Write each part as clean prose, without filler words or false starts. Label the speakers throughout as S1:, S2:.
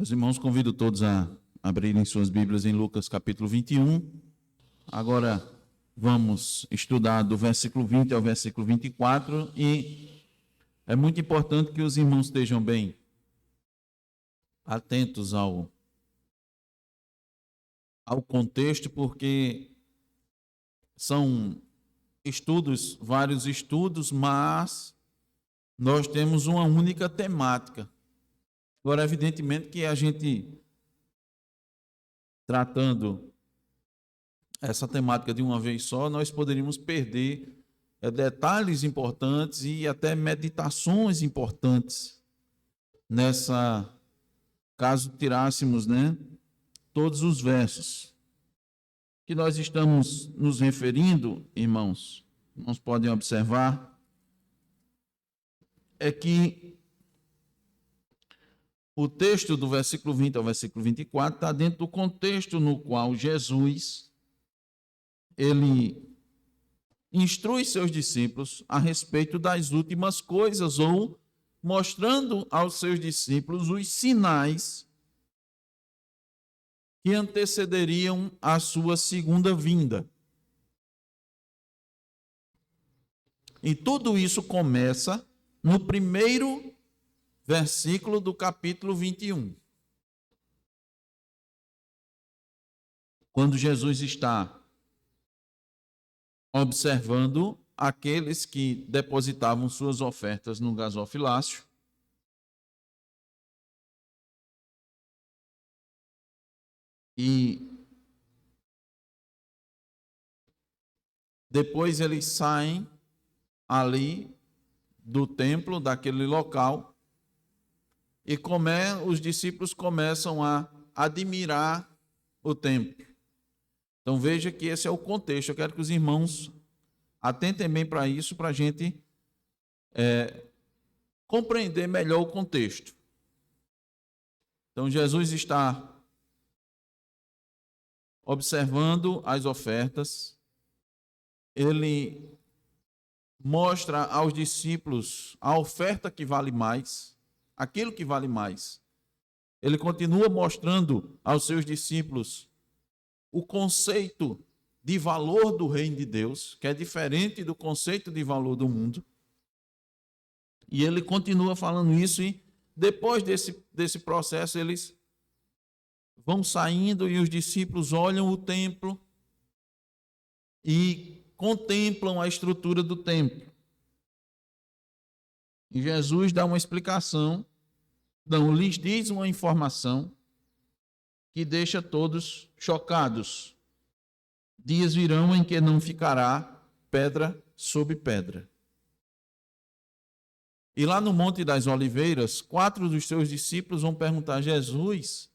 S1: Os irmãos, convido todos a abrirem suas Bíblias em Lucas capítulo 21. Agora vamos estudar do versículo 20 ao versículo 24 e é muito importante que os irmãos estejam bem atentos ao contexto, porque são estudos, vários estudos, mas nós temos uma única temática. Agora, evidentemente que a gente, tratando essa temática de uma vez só, nós poderíamos perder detalhes importantes e até meditações importantes nessa, caso tirássemos, todos os versos que nós estamos nos referindo, irmãos podem observar, é que o texto do versículo 20 ao versículo 24 está dentro do contexto no qual Jesus, ele instrui seus discípulos a respeito das últimas coisas, ou mostrando aos seus discípulos os sinais que antecederiam a sua segunda vinda. E tudo isso começa no primeiro versículo do capítulo 21. Quando Jesus está observando aqueles que depositavam suas ofertas no gasofilácio, e depois eles saem ali do templo, daquele local, e os discípulos começam a admirar o templo. Então veja que esse é o contexto. Eu quero que os irmãos atentem bem para isso, para a gente compreender melhor o contexto. Então Jesus está observando as ofertas, ele mostra aos discípulos a oferta que vale mais, aquilo que vale mais. Ele continua mostrando aos seus discípulos o conceito de valor do reino de Deus, que é diferente do conceito de valor do mundo. E ele continua falando isso, e depois desse processo eles vão saindo e os discípulos olham o templo e contemplam a estrutura do templo. E Jesus dá uma explicação, lhes diz uma informação que deixa todos chocados. Dias virão em que não ficará pedra sobre pedra. E lá no Monte das Oliveiras, 4 dos seus discípulos vão perguntar a Jesus: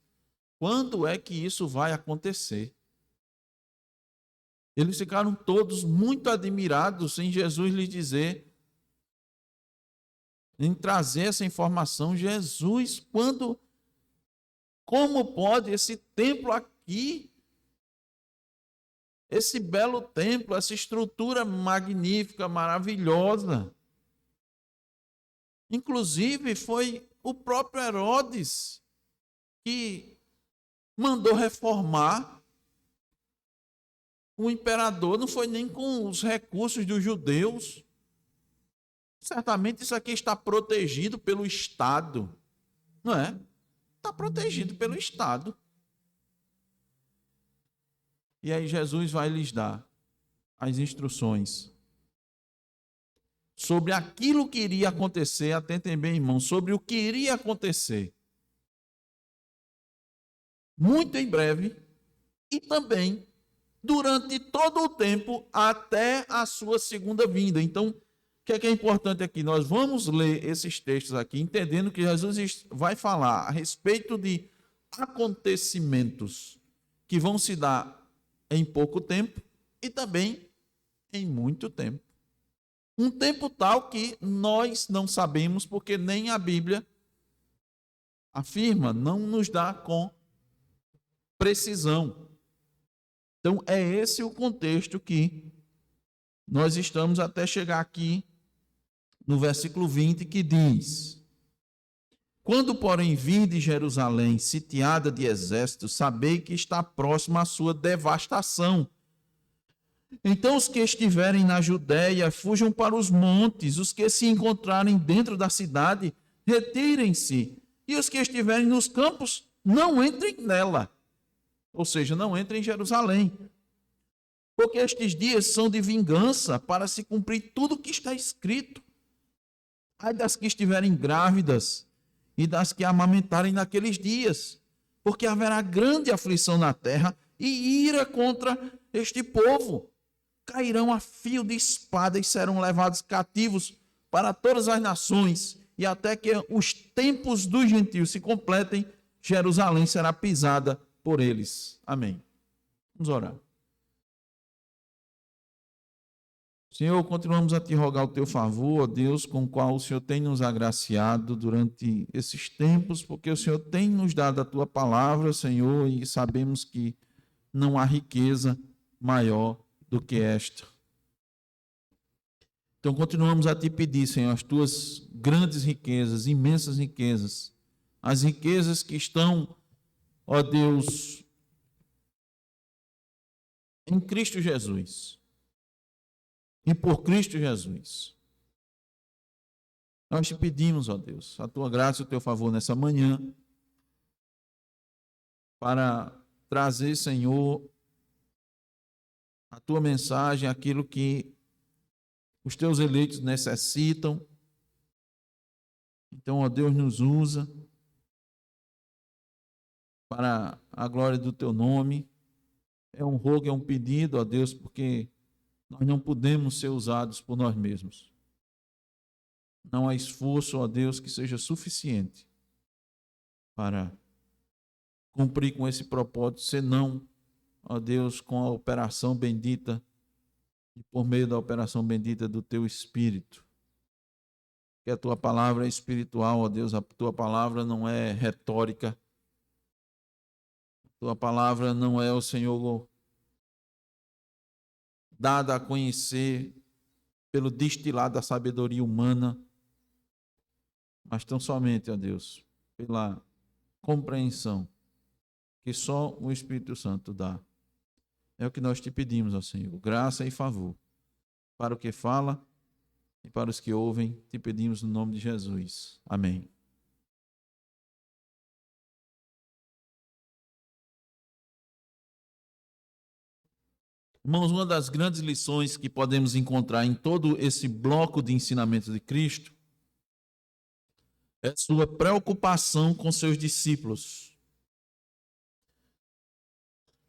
S1: quando é que isso vai acontecer? Eles ficaram todos muito admirados em Jesus lhes dizer, em trazer essa informação. Jesus, como pode esse templo aqui, esse belo templo, essa estrutura magnífica, maravilhosa? Inclusive foi o próprio Herodes que mandou reformar. O imperador não foi nem com os recursos dos judeus. Certamente isso aqui está protegido pelo Estado, não é? Está protegido pelo Estado. E aí Jesus vai lhes dar as instruções sobre aquilo que iria acontecer. Atentem bem, irmãos, sobre o que iria acontecer muito em breve e também durante todo o tempo até a sua segunda vinda. Então, o que é importante aqui? Nós vamos ler esses textos aqui, entendendo que Jesus vai falar a respeito de acontecimentos que vão se dar em pouco tempo e também em muito tempo. Um tempo tal que nós não sabemos, porque nem a Bíblia afirma, não nos dá com precisão. Então, é esse o contexto que nós estamos até chegar aqui no versículo 20, que diz: Quando, porém, vinde Jerusalém, sitiada de exércitos, sabei que está próxima a sua devastação. Então os que estiverem na Judéia fujam para os montes, os que se encontrarem dentro da cidade, retirem-se, e os que estiverem nos campos, não entrem nela. Ou seja, não entrem em Jerusalém. Porque estes dias são de vingança para se cumprir tudo o que está escrito. Ai das que estiverem grávidas e das que amamentarem naqueles dias, porque haverá grande aflição na terra e ira contra este povo. Cairão a fio de espada e serão levados cativos para todas as nações, e até que os tempos dos gentios se completem, Jerusalém será pisada por eles. Amém. Vamos orar. Senhor, continuamos a te rogar o teu favor, ó Deus, com o qual o Senhor tem nos agraciado durante esses tempos, porque o Senhor tem nos dado a tua palavra, Senhor, e sabemos que não há riqueza maior do que esta. Então, continuamos a te pedir, Senhor, as tuas grandes riquezas, imensas riquezas, as riquezas que estão, ó Deus, em Cristo Jesus. E por Cristo Jesus. Nós te pedimos, ó Deus, a tua graça e o teu favor nessa manhã, para trazer, Senhor, a tua mensagem, aquilo que os teus eleitos necessitam. Então, ó Deus, nos usa para a glória do teu nome. É um rogo, é um pedido, ó Deus, porque nós não podemos ser usados por nós mesmos. Não há esforço, ó Deus, que seja suficiente para cumprir com esse propósito, senão, ó Deus, com a operação bendita e por meio da operação bendita do teu Espírito. Que a tua palavra é espiritual, ó Deus, a tua palavra não é retórica, a tua palavra não é, ó Senhor, dada a conhecer pelo destilado da sabedoria humana, mas tão somente, ó Deus, pela compreensão que só o Espírito Santo dá. É o que nós te pedimos, ó Senhor, graça e favor, para o que fala e para os que ouvem, te pedimos no nome de Jesus. Amém. Irmãos, uma das grandes lições que podemos encontrar em todo esse bloco de ensinamento de Cristo é sua preocupação com seus discípulos.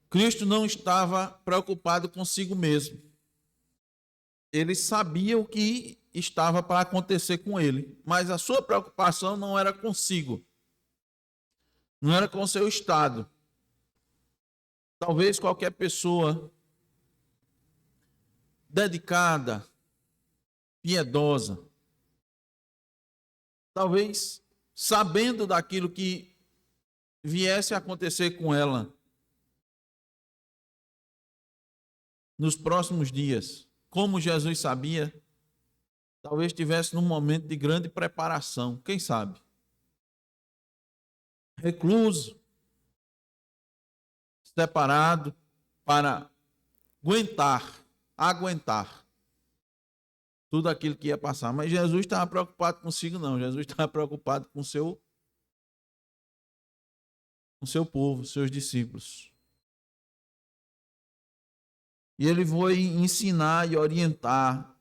S1: Cristo não estava preocupado consigo mesmo. Ele sabia o que estava para acontecer com ele, mas a sua preocupação não era consigo, não era com seu estado. Talvez qualquer pessoa dedicada, piedosa, talvez sabendo daquilo que viesse a acontecer com ela nos próximos dias, como Jesus sabia, talvez estivesse num momento de grande preparação, quem sabe? Recluso, separado para aguentar tudo aquilo que ia passar. Mas Jesus estava preocupado consigo, não. Jesus estava preocupado com o seu povo, seus discípulos. E ele foi ensinar e orientar,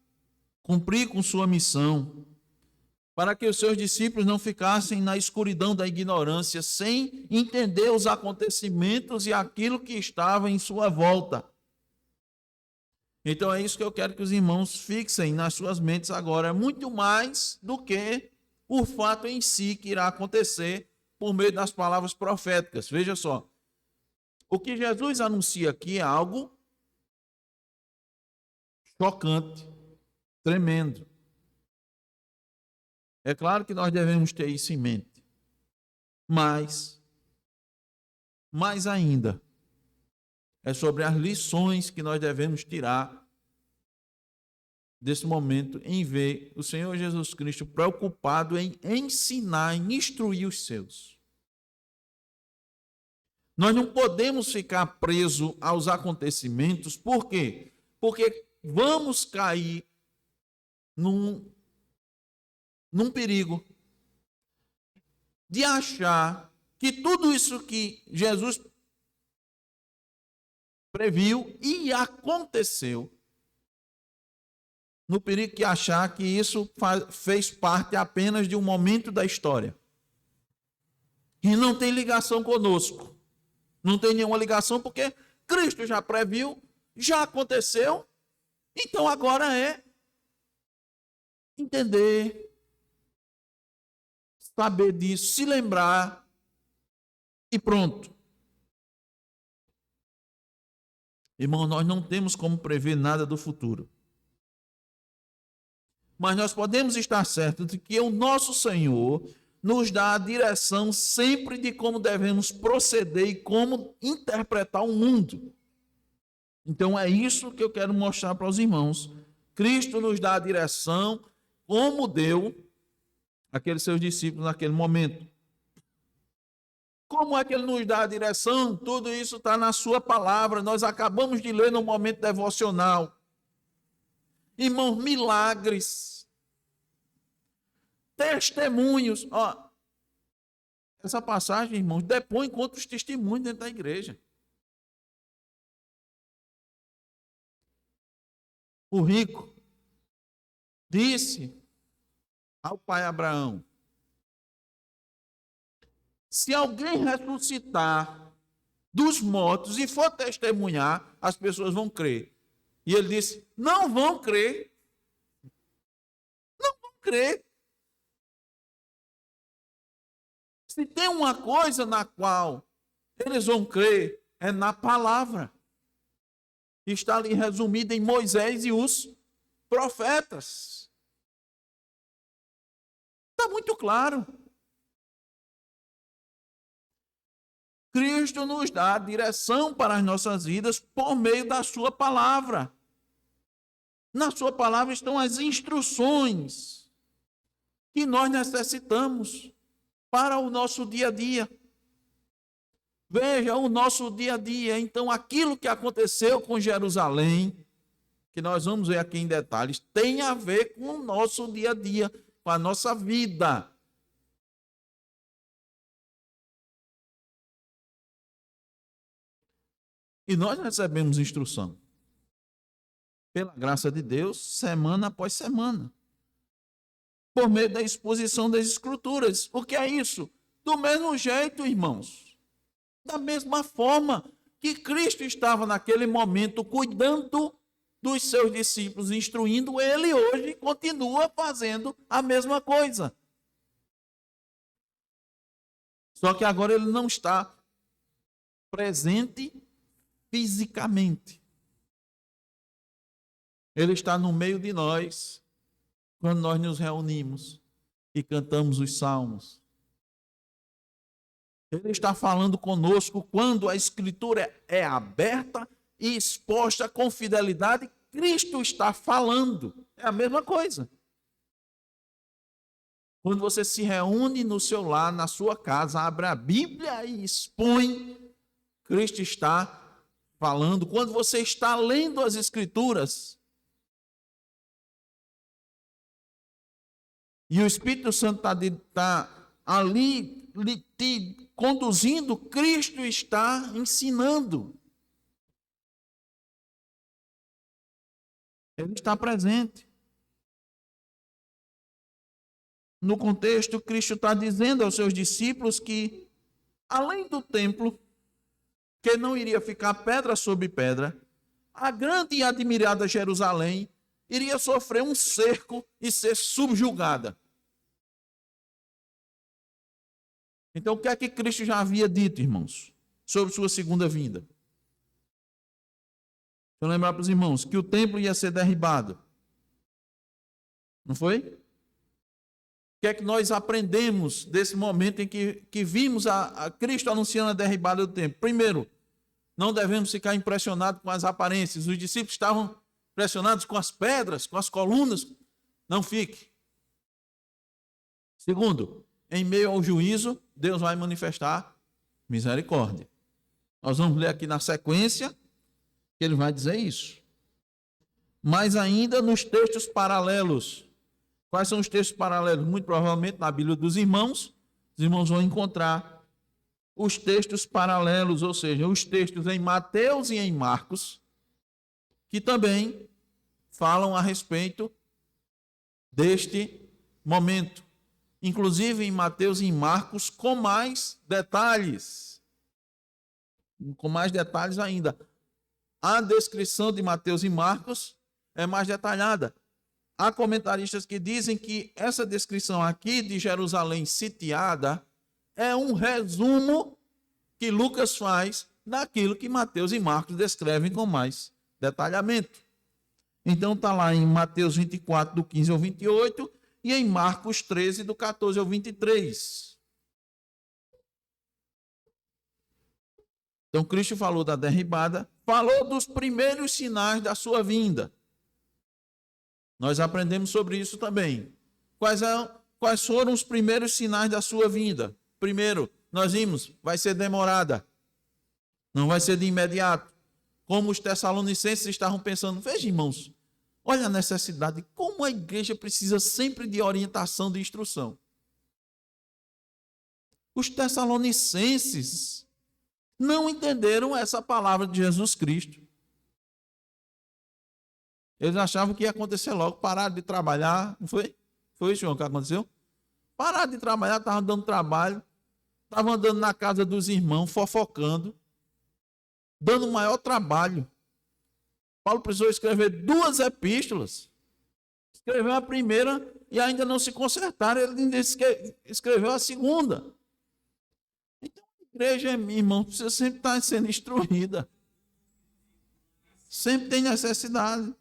S1: cumprir com sua missão, para que os seus discípulos não ficassem na escuridão da ignorância, sem entender os acontecimentos e aquilo que estava em sua volta. Então é isso que eu quero que os irmãos fixem nas suas mentes agora, muito mais do que o fato em si que irá acontecer por meio das palavras proféticas. Veja só, o que Jesus anuncia aqui é algo chocante, tremendo. É claro que nós devemos ter isso em mente, mas, mais ainda, é sobre as lições que nós devemos tirar desse momento em ver o Senhor Jesus Cristo preocupado em ensinar, em instruir os seus. Nós não podemos ficar presos aos acontecimentos, por quê? Porque vamos cair num perigo de achar que tudo isso que Jesus previu e aconteceu, no perigo de achar que isso fez parte apenas de um momento da história. E não tem ligação conosco. Não tem nenhuma ligação porque Cristo já previu, já aconteceu, então agora é entender, saber disso, se lembrar e pronto. Irmão, nós não temos como prever nada do futuro. Mas nós podemos estar certos de que o nosso Senhor nos dá a direção sempre de como devemos proceder e como interpretar o mundo. Então é isso que eu quero mostrar para os irmãos. Cristo nos dá a direção como deu aqueles seus discípulos naquele momento. Como é que ele nos dá a direção? Tudo isso está na sua palavra. Nós acabamos de ler no momento devocional. Irmãos, milagres, testemunhos. Ó, essa passagem, irmãos, depõe contra os testemunhos dentro da igreja. O rico disse ao pai Abraão: se alguém ressuscitar dos mortos e for testemunhar, as pessoas vão crer. E ele disse: não vão crer. Não vão crer. Se tem uma coisa na qual eles vão crer, é na palavra. Está ali resumida em Moisés e os profetas. Está muito claro. Cristo nos dá a direção para as nossas vidas por meio da sua palavra. Na sua palavra estão as instruções que nós necessitamos para o nosso dia a dia. Veja, o nosso dia a dia, então aquilo que aconteceu com Jerusalém, que nós vamos ver aqui em detalhes, tem a ver com o nosso dia a dia, com a nossa vida. E nós recebemos instrução, pela graça de Deus, semana após semana, por meio da exposição das Escrituras. O que é isso? Do mesmo jeito, irmãos, da mesma forma que Cristo estava naquele momento cuidando dos seus discípulos, instruindo, ele hoje continua fazendo a mesma coisa. Só que agora ele não está presente fisicamente. Ele está no meio de nós, quando nós nos reunimos e cantamos os salmos. Ele está falando conosco quando a Escritura é aberta e exposta com fidelidade. Cristo está falando. É a mesma coisa. Quando você se reúne no seu lar, na sua casa, abre a Bíblia e expõe, Cristo está falando. Quando você está lendo as Escrituras e o Espírito Santo está ali te conduzindo, Cristo está ensinando. Ele está presente. No contexto, Cristo está dizendo aos seus discípulos que, além do templo, que não iria ficar pedra sobre pedra, a grande e admirada Jerusalém iria sofrer um cerco e ser subjugada. Então, o que é que Cristo já havia dito, irmãos, sobre sua segunda vinda? Deixa eu lembrar para os irmãos que o templo ia ser derribado. Não foi? O que é que nós aprendemos desse momento em que vimos a Cristo anunciando a derribada do templo? Primeiro, não devemos ficar impressionados com as aparências. Os discípulos estavam impressionados com as pedras, com as colunas. Não fique. Segundo, em meio ao juízo, Deus vai manifestar misericórdia. Nós vamos ler aqui na sequência que ele vai dizer isso. Mas ainda nos textos paralelos. Quais são os textos paralelos? Muito provavelmente na Bíblia dos irmãos. Os irmãos vão encontrar os textos paralelos, ou seja, os textos em Mateus e em Marcos, que também falam a respeito deste momento. Inclusive em Mateus e em Marcos, com mais detalhes. Com mais detalhes ainda. A descrição de Mateus e Marcos é mais detalhada. Há comentaristas que dizem que essa descrição aqui de Jerusalém sitiada é um resumo que Lucas faz daquilo que Mateus e Marcos descrevem com mais detalhamento. Então está lá em Mateus 24, do 15 ao 28, e em Marcos 13, do 14 ao 23. Então Cristo falou da derribada, falou dos primeiros sinais da sua vinda. Nós aprendemos sobre isso também. Quais foram os primeiros sinais da sua vinda? Primeiro, nós vimos, vai ser demorada. Não vai ser de imediato. Como os tessalonicenses estavam pensando. Veja, irmãos, olha a necessidade. Como a igreja precisa sempre de orientação, de instrução. Os tessalonicenses não entenderam essa palavra de Jesus Cristo. Eles achavam que ia acontecer logo, pararam de trabalhar, não foi? Foi isso, João, que aconteceu? Pararam de trabalhar, estavam dando trabalho, estavam andando na casa dos irmãos, fofocando, dando o maior trabalho. Paulo precisou escrever 2 epístolas. Escreveu a primeira e ainda não se consertaram, ele ainda escreveu a segunda. Então, a igreja, irmão, precisa sempre estar sendo instruída. Sempre tem necessidade.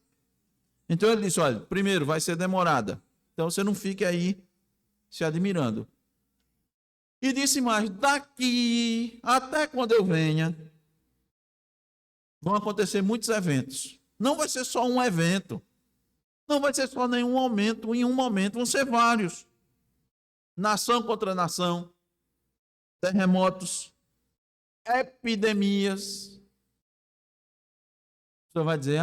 S1: Então ele disse, olha, primeiro vai ser demorada. Então você não fique aí se admirando. E disse mais, daqui até quando eu venha, vão acontecer muitos eventos. Não vai ser só um evento. Não vai ser só nenhum momento, em um momento, vão ser vários. Nação contra nação, terremotos, epidemias. Você vai dizer,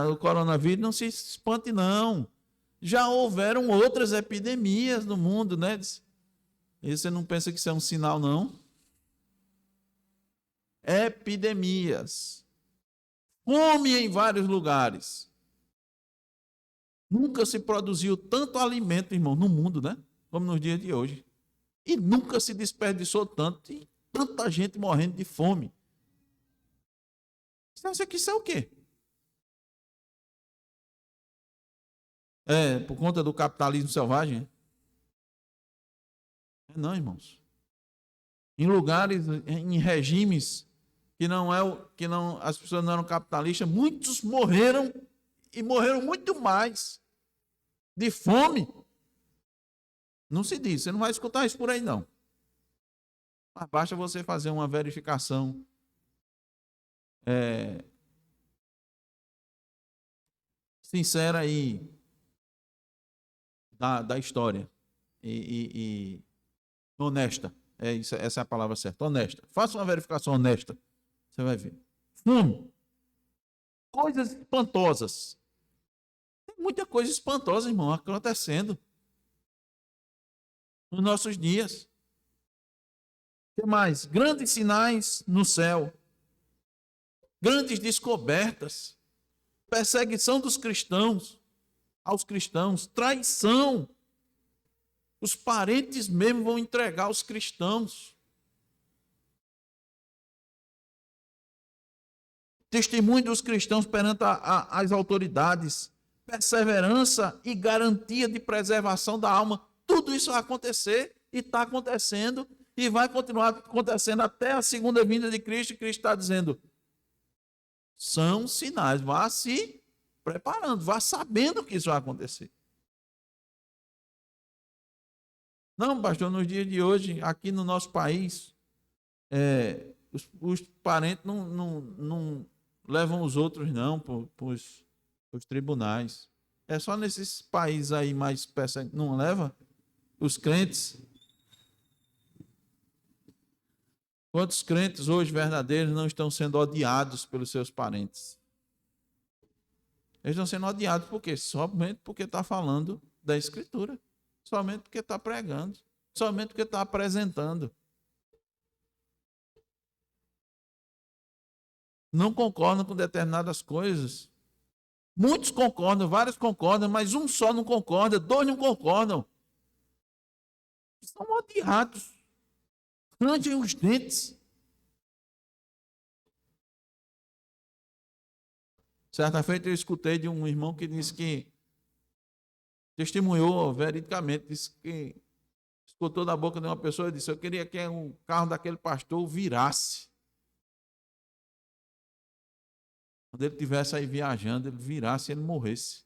S1: o coronavírus, não se espante não. Já houveram outras epidemias no mundo, né? E você não pensa que isso é um sinal, não? Epidemias. Fome em vários lugares. Nunca se produziu tanto alimento, irmão, no mundo, né? Como nos dias de hoje. E nunca se desperdiçou tanto. E tanta gente morrendo de fome. Você acha que isso é o quê? É por conta do capitalismo selvagem? Não, irmãos. Em lugares, em regimes as pessoas não eram capitalistas, muitos morreram e morreram muito mais de fome. Não se diz, você não vai escutar isso por aí não. Mas basta você fazer uma verificação sincera aí da história e honesta. Essa é a palavra certa, honesta. Faça uma verificação honesta. Você vai ver. Fome. Coisas espantosas. Tem muita coisa espantosa, irmão, acontecendo nos nossos dias. O que mais? Grandes sinais no céu. Grandes descobertas. Perseguição dos cristãos aos cristãos. Traição. Os parentes mesmo vão entregar os cristãos. Testemunho dos cristãos perante as autoridades. Perseverança e garantia de preservação da alma. Tudo isso vai acontecer e está acontecendo e vai continuar acontecendo até a segunda vinda de Cristo. E Cristo está dizendo, são sinais. Vá se preparando, vá sabendo que isso vai acontecer. Não, pastor, nos dias de hoje, aqui no nosso país, os parentes não levam os outros, não, para os Os tribunais. É só nesses países aí mais perseguidos, não leva? Os crentes. Quantos crentes hoje verdadeiros não estão sendo odiados pelos seus parentes? Eles estão sendo odiados por quê? Somente porque está falando da Escritura. Somente porque está pregando. Somente porque está apresentando. Não concordam com determinadas coisas. Muitos concordam, vários concordam, mas um só não concorda, dois não concordam. São odiados. Rangem os dentes. Certa feita eu escutei de um irmão que disse que testemunhou veridicamente, disse que escutou da boca de uma pessoa e disse: eu queria que o carro daquele pastor virasse. Quando ele estivesse aí viajando, ele virasse e ele morresse.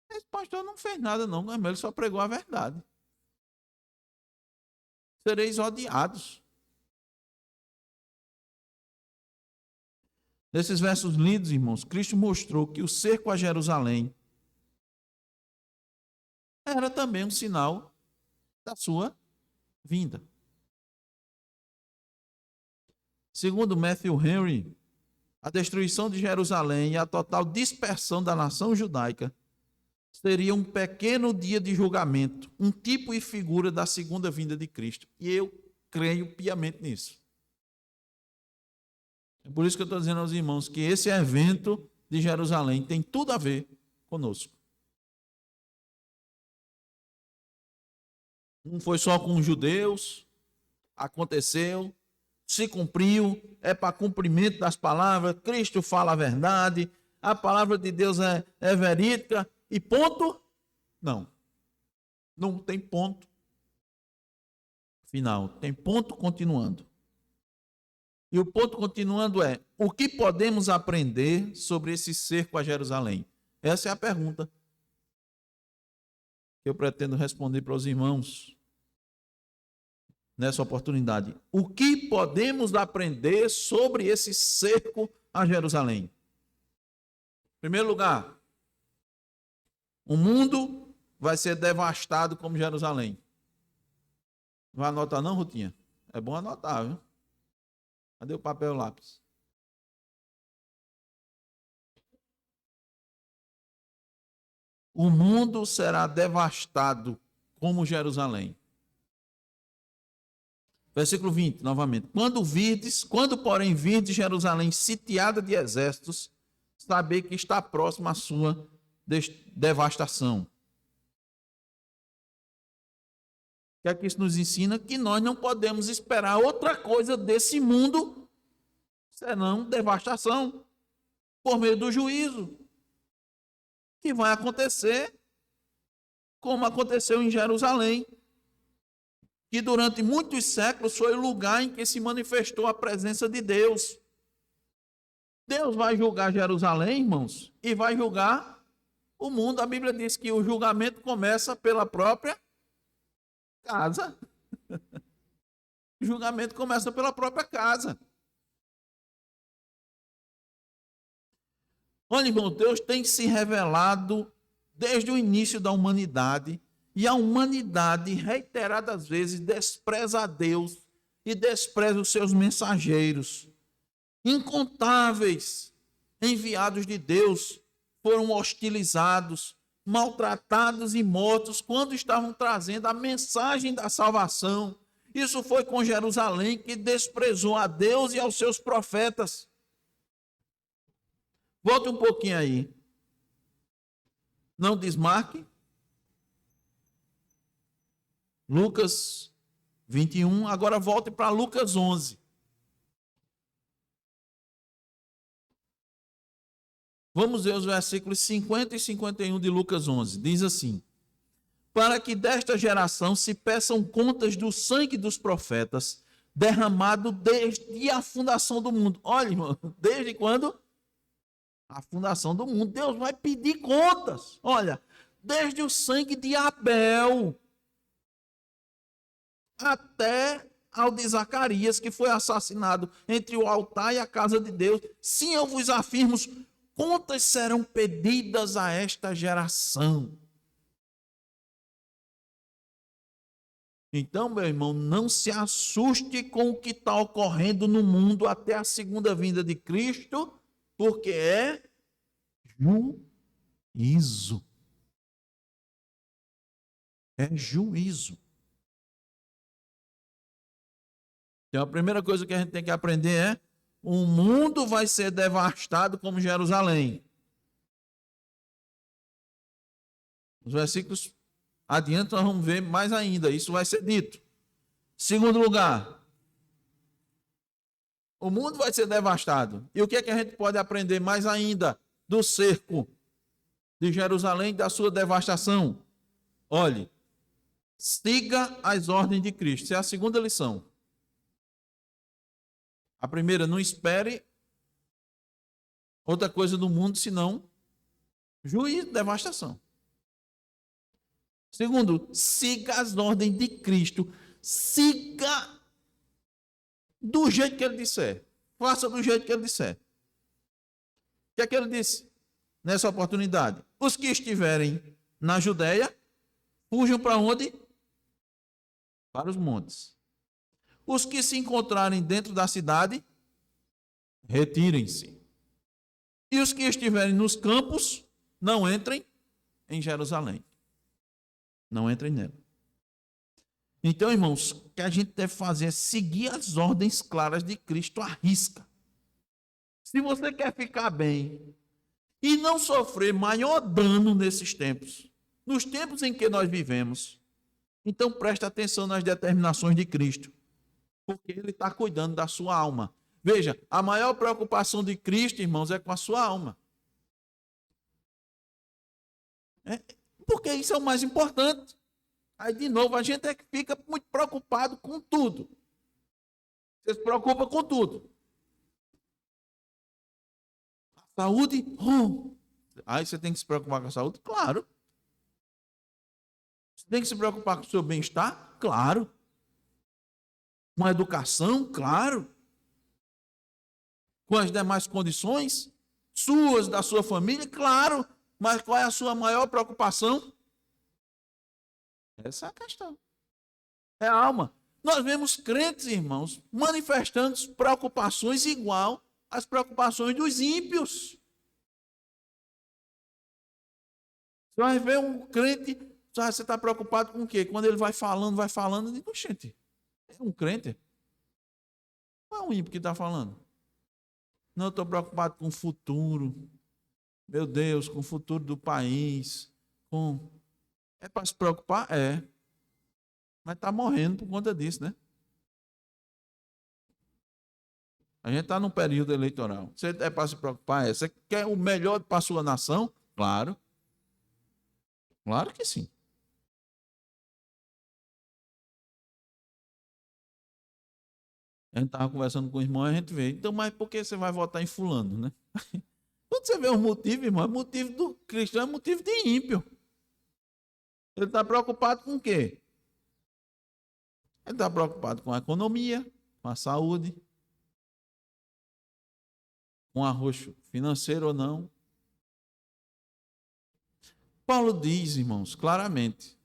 S1: Esse pastor não fez nada não, mas ele só pregou a verdade. Sereis odiados. Nesses versos lidos, irmãos, Cristo mostrou que o cerco a Jerusalém era também um sinal da sua vinda. Segundo Matthew Henry, a destruição de Jerusalém e a total dispersão da nação judaica seria um pequeno dia de julgamento, um tipo e figura da segunda vinda de Cristo. E eu creio piamente nisso. É por isso que eu estou dizendo aos irmãos que esse evento de Jerusalém tem tudo a ver conosco. Não foi só com os judeus, aconteceu, se cumpriu, é para cumprimento das palavras, Cristo fala a verdade, a palavra de Deus é verídica e ponto? Não. Não tem ponto final, tem ponto continuando. E o ponto continuando é: o que podemos aprender sobre esse cerco a Jerusalém? Essa é a pergunta que eu pretendo responder para os irmãos nessa oportunidade. O que podemos aprender sobre esse cerco a Jerusalém? Em primeiro lugar, o mundo vai ser devastado como Jerusalém. Não vai anotar não, Rutinha? É bom anotar, viu? Cadê o papel e o lápis? O mundo será devastado como Jerusalém. Versículo 20, novamente. Quando porém virdes Jerusalém sitiada de exércitos, saber que está próxima a sua devastação. O que é que isso nos ensina? Que nós não podemos esperar outra coisa desse mundo, senão devastação, por meio do juízo, que vai acontecer como aconteceu em Jerusalém, que durante muitos séculos foi o lugar em que se manifestou a presença de Deus. Deus vai julgar Jerusalém, irmãos, e vai julgar o mundo. A Bíblia diz que o julgamento começa pela própria casa. O julgamento começa pela própria casa. Olha, irmão, Deus tem se revelado desde o início da humanidade, e a humanidade, reiteradas vezes, despreza a Deus e despreza os seus mensageiros. Incontáveis enviados de Deus foram hostilizados, maltratados e mortos quando estavam trazendo a mensagem da salvação. Isso foi com Jerusalém, que desprezou a Deus e aos seus profetas. Volte um pouquinho aí. Não desmarque. Lucas 21, agora volte para Lucas 11. Vamos ver os versículos 50 e 51 de Lucas 11. Diz assim: para que desta geração se peçam contas do sangue dos profetas, derramado desde a fundação do mundo. Olha, irmão, desde quando? A fundação do mundo. Deus vai pedir contas. Olha, desde o sangue de Abel até ao de Zacarias, que foi assassinado entre o altar e a casa de Deus. Sim, eu vos afirmo, contas serão pedidas a esta geração. Então, meu irmão, não se assuste com o que está ocorrendo no mundo até a segunda vinda de Cristo, porque é juízo. É juízo. Então, a primeira coisa que a gente tem que aprender é: o mundo vai ser devastado como Jerusalém. Os versículos adiante nós vamos ver mais ainda, isso vai ser dito. Segundo lugar, o mundo vai ser devastado. E o que é que a gente pode aprender mais ainda do cerco de Jerusalém, da sua devastação? Olhe, siga as ordens de Cristo. Essa é a segunda lição. A primeira, não espere outra coisa do mundo senão juízo, devastação. Segundo, siga as ordens de Cristo. Siga do jeito que ele disser. Faça do jeito que ele disser. O que é que ele disse nessa oportunidade? Os que estiverem na Judéia, fujam para onde? Para os montes. Os que se encontrarem dentro da cidade, retirem-se. E os que estiverem nos campos, não entrem em Jerusalém. Não entrem nela. Então, irmãos, o que a gente deve fazer é seguir as ordens claras de Cristo à risca. Se você quer ficar bem e não sofrer maior dano nesses tempos, nos tempos em que nós vivemos, então preste atenção nas determinações de Cristo, porque Ele está cuidando da sua alma. Veja, a maior preocupação de Cristo, irmãos, é com a sua alma. Porque isso é o mais importante. Aí, de novo, a gente é que fica muito preocupado com tudo. Você se preocupa com tudo. A saúde? Aí você tem que se preocupar com a saúde? Claro. Você tem que se preocupar com o seu bem-estar? Claro. Com a educação? Claro. Com as demais condições? Suas, da sua família? Claro. Mas qual é a sua maior preocupação? Essa é a questão. É a alma. Nós vemos crentes, irmãos, manifestando preocupações igual às preocupações dos ímpios. Você vai ver um crente, você está preocupado com o quê? Quando ele vai falando, eu digo, gente, é um crente? Não é um ímpio que está falando. Não, eu estou preocupado com o futuro. Meu Deus, com o futuro do país. É para se preocupar? É. Mas está morrendo por conta disso, né? A gente está num período eleitoral. Você é para se preocupar? Você quer o melhor para a sua nação? Claro. Claro que sim. A gente estava conversando com o irmão e a gente vê. Então, mas por que você vai votar em fulano, né? Quando você vê os motivos, irmão, motivo do cristão é motivo de ímpio. Ele está preocupado com o quê? Ele está preocupado com a economia, com a saúde, com arroxo financeiro ou não. Paulo diz, irmãos, claramente,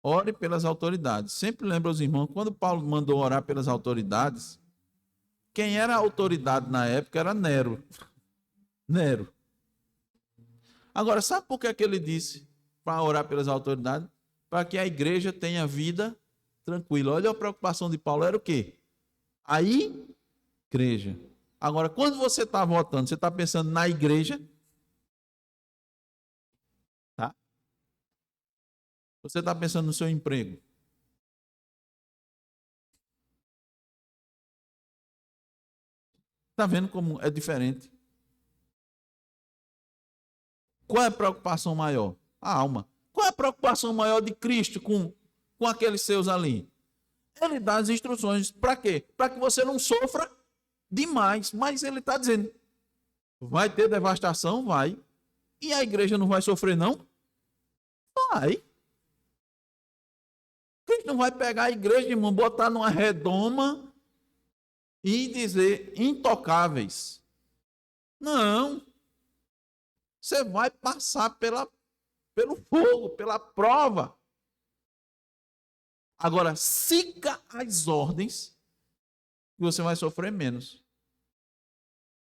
S1: ore pelas autoridades. Sempre lembra os irmãos, quando Paulo mandou orar pelas autoridades, quem era a autoridade na época era Nero. Nero. Agora, sabe por que é que ele disse para orar pelas autoridades? Para que a igreja tenha vida tranquila. Olha a preocupação de Paulo, era o quê? A igreja. Agora, quando você está votando, você está pensando na igreja? Tá? Você está pensando no seu emprego? Está vendo como é diferente? Qual é a preocupação maior? A alma. Qual é a preocupação maior de Cristo com aqueles seus ali? Ele dá as instruções. Para quê? Para que você não sofra demais. Mas ele está dizendo, vai ter devastação? Vai. E a igreja não vai sofrer, não? Vai. Cristo não vai pegar a igreja, irmão, botar numa redoma e dizer intocáveis. Não. Você vai passar pelo fogo, pela prova. Agora, siga as ordens e você vai sofrer menos.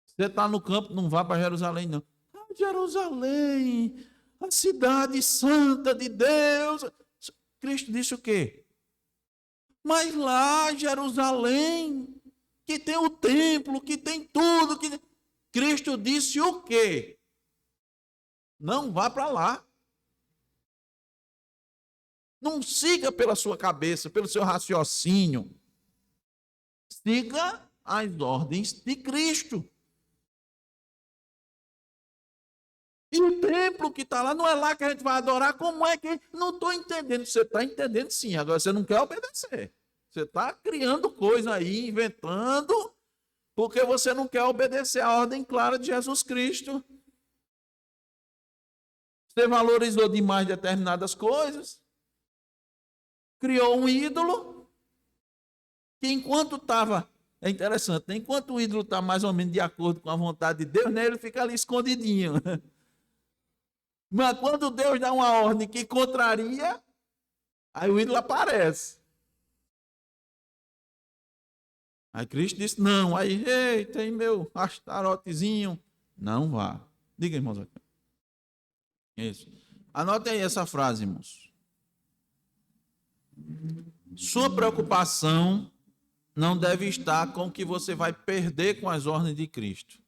S1: Você está no campo, não vá para Jerusalém, não. Ah, Jerusalém, a cidade santa de Deus. Cristo disse o quê? Mas lá, Jerusalém, que tem o templo, que tem tudo. Cristo disse o quê? Não vá para lá. Não siga pela sua cabeça, pelo seu raciocínio. Siga as ordens de Cristo. E o templo que está lá, não é lá que a gente vai adorar. Como é que... Não estou entendendo. Você está entendendo sim, agora você não quer obedecer. Você está criando coisa aí, inventando, porque você não quer obedecer a ordem clara de Jesus Cristo. Você valorizou demais determinadas coisas. Criou um ídolo que enquanto estava... É interessante, né? Enquanto o ídolo está mais ou menos de acordo com a vontade de Deus, né, ele fica ali escondidinho. Mas quando Deus dá uma ordem que contraria, aí o ídolo aparece. Aí Cristo disse, não. Aí, ei, tem meu astarotezinho. Não vá. Diga, irmãos. Isso. Anotem aí essa frase, irmãos. Sua preocupação não deve estar com o que você vai perder com as ordens de Cristo,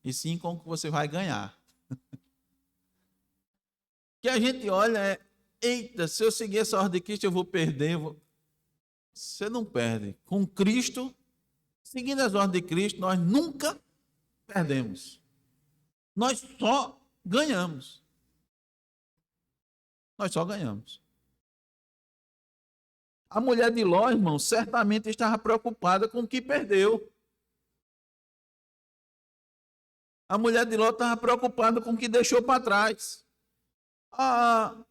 S1: e sim com o que você vai ganhar. Que a gente olha, eita, se eu seguir essa ordem de Cristo, eu vou perder. Você não perde. Com Cristo, seguindo as ordens de Cristo, nós nunca perdemos. Nós só ganhamos. Nós só ganhamos. A mulher de Ló, irmão, certamente estava preocupada com o que perdeu. A mulher de Ló estava preocupada com o que deixou para trás.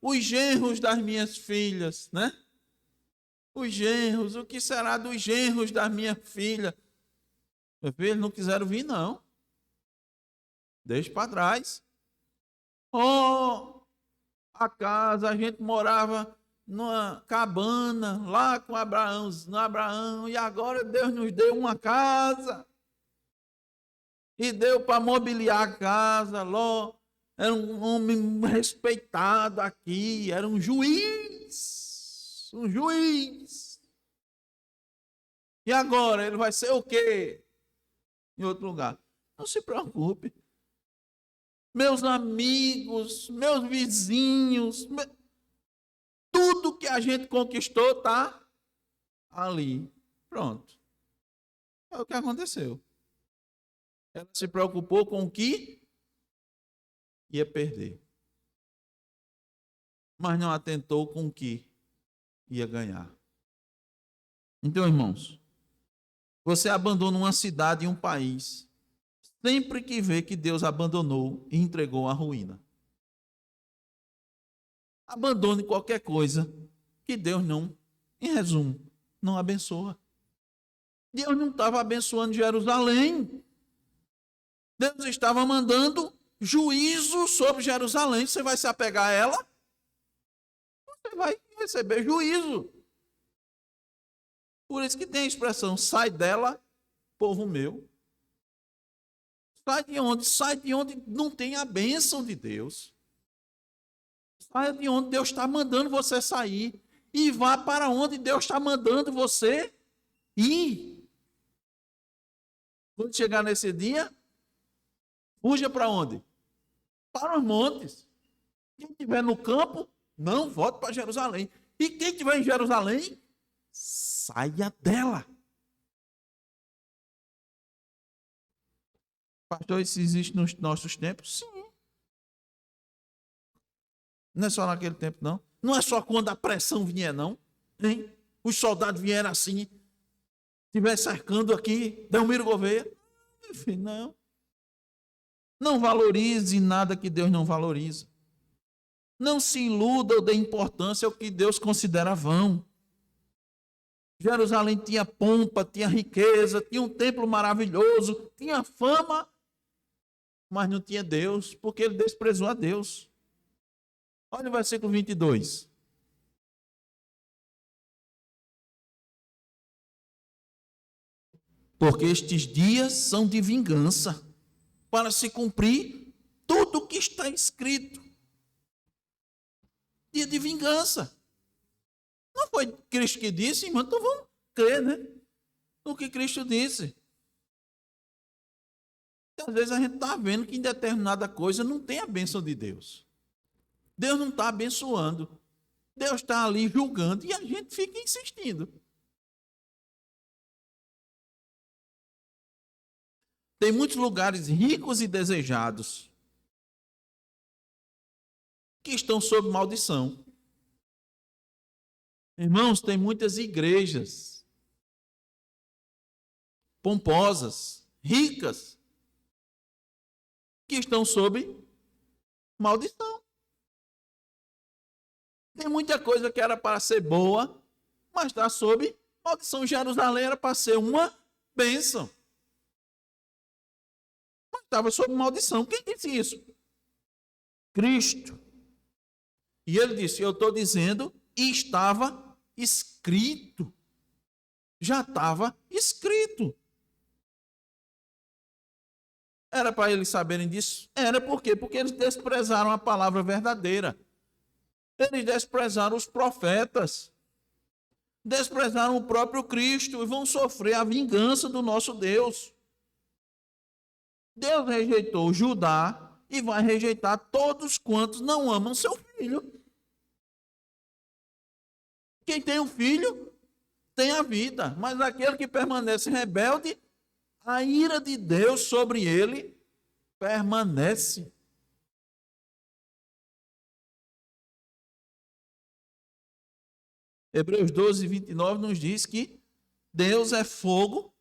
S1: Os genros das minhas filhas, né? Os genros, o que será dos genros das minhas filhas? Meus filhos não quiseram vir, não. Deixa para trás. A casa, a gente morava numa cabana lá com Abraão, e agora Deus nos deu uma casa. E deu para mobiliar a casa. Ló era um homem respeitado aqui, era um juiz. Um juiz. E agora ele vai ser o quê? Em outro lugar. Não se preocupe. Meus amigos, meus vizinhos, tudo que a gente conquistou está ali. Pronto. É o que aconteceu. Ela se preocupou com o que ia perder, mas não atentou com o que ia ganhar. Então, irmãos, você abandona uma cidade e um país sempre que vê que Deus abandonou e entregou à ruína. Abandone qualquer coisa que Deus não, em resumo, não abençoa. Deus não estava abençoando Jerusalém. Deus estava mandando juízo sobre Jerusalém. Você vai se apegar a ela? Você vai receber juízo. Por isso que tem a expressão, sai dela, povo meu. Sai de onde? Sai de onde não tem a bênção de Deus. Sai de onde Deus está mandando você sair. E vá para onde Deus está mandando você ir. Quando chegar nesse dia, fuja para onde? Para os montes. Quem estiver no campo, não volte para Jerusalém. E quem estiver em Jerusalém, saia dela. Pastor, isso existe nos nossos tempos? Sim. Não é só naquele tempo, não. Não é só quando a pressão vier, não. Hein? Os soldados vieram assim, estiver cercando aqui, Delmiro Gouveia. Enfim, não. Não valorize nada que Deus não valoriza. Não se iluda ou dê importância ao que Deus considera vão. Jerusalém tinha pompa, tinha riqueza, tinha um templo maravilhoso, tinha fama. mas não tinha Deus, porque ele desprezou a Deus. Olha o versículo 22. Porque estes dias são de vingança, para se cumprir tudo o que está escrito. Dia de vingança. Não foi Cristo que disse, irmão? Então vamos crer, né? No que Cristo disse. Às vezes a gente está vendo que em determinada coisa não tem a bênção de Deus. Deus não está abençoando. Deus está ali julgando e a gente fica insistindo. Tem muitos lugares ricos e desejados que estão sob maldição. Irmãos, tem muitas igrejas pomposas, ricas, que estão sob maldição. Tem muita coisa que era para ser boa, mas está sob maldição. Jerusalém era para ser uma bênção, mas estava sob maldição. Quem disse isso? Cristo. E ele disse, eu estou dizendo, e estava escrito. Já estava escrito. Era para eles saberem disso? Era por quê? Porque eles desprezaram a palavra verdadeira. Eles desprezaram os profetas. Desprezaram o próprio Cristo e vão sofrer a vingança do nosso Deus. Deus rejeitou Judá e vai rejeitar todos quantos não amam seu filho. Quem tem um filho tem a vida, mas aquele que permanece rebelde, a ira de Deus sobre ele permanece. Hebreus 12, 29 nos diz que Deus é fogo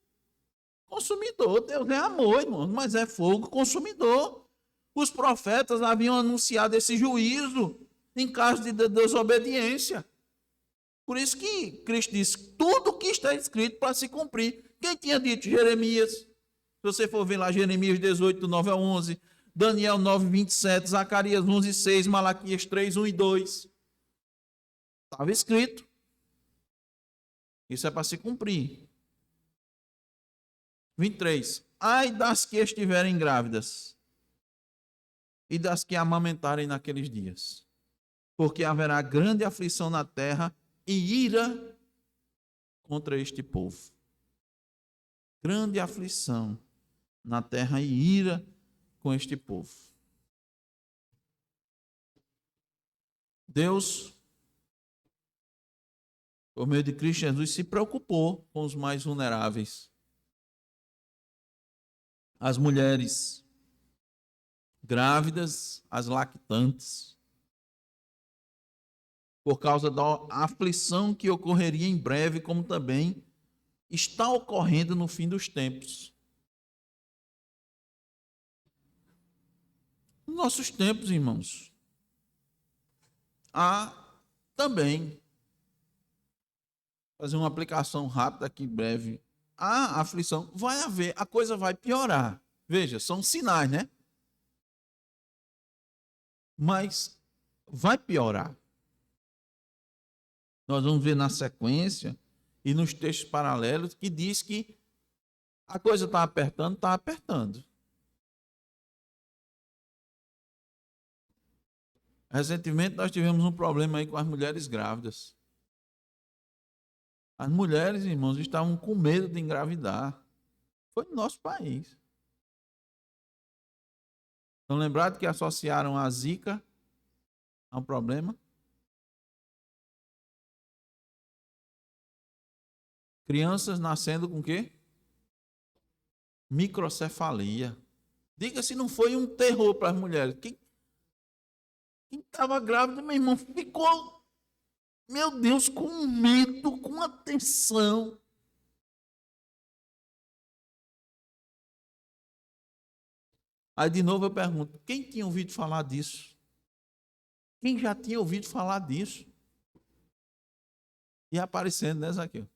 S1: consumidor. Deus é amor, irmão, mas é fogo consumidor. Os profetas haviam anunciado esse juízo em caso de desobediência. Por isso que Cristo disse, tudo o que está escrito para se cumprir. Quem tinha dito? Jeremias. Se você for ver lá, Jeremias 18, 9 a 11, Daniel 9, 27, Zacarias 11, 6, Malaquias 3, 1 e 2. Estava escrito. Isso é para se cumprir. 23. Ai das que estiverem grávidas e das que amamentarem naqueles dias, porque haverá grande aflição na terra e ira contra este povo. Grande aflição na terra e ira com este povo. Deus, por meio de Cristo Jesus, se preocupou com os mais vulneráveis. As mulheres grávidas, as lactantes, por causa da aflição que ocorreria em breve, como também está ocorrendo no fim dos tempos. Nos nossos tempos, irmãos, há também, fazer uma aplicação rápida aqui, breve, a aflição vai haver, a coisa vai piorar. Veja, são sinais, né? Mas vai piorar. Nós vamos ver na sequência e nos textos paralelos que diz que a coisa está apertando, está apertando. Recentemente nós tivemos um problema aí com as mulheres grávidas. As mulheres, irmãos, estavam com medo de engravidar. Foi no nosso país. Estão lembrados que associaram a Zika a um problema? Crianças nascendo com o quê? Microcefalia. Diga se não foi um terror para as mulheres. Quem estava grávida, meu irmão, ficou, meu Deus, com medo, com atenção. Aí de novo eu pergunto, quem tinha ouvido falar disso? Quem já tinha ouvido falar disso? E aparecendo nessa aqui.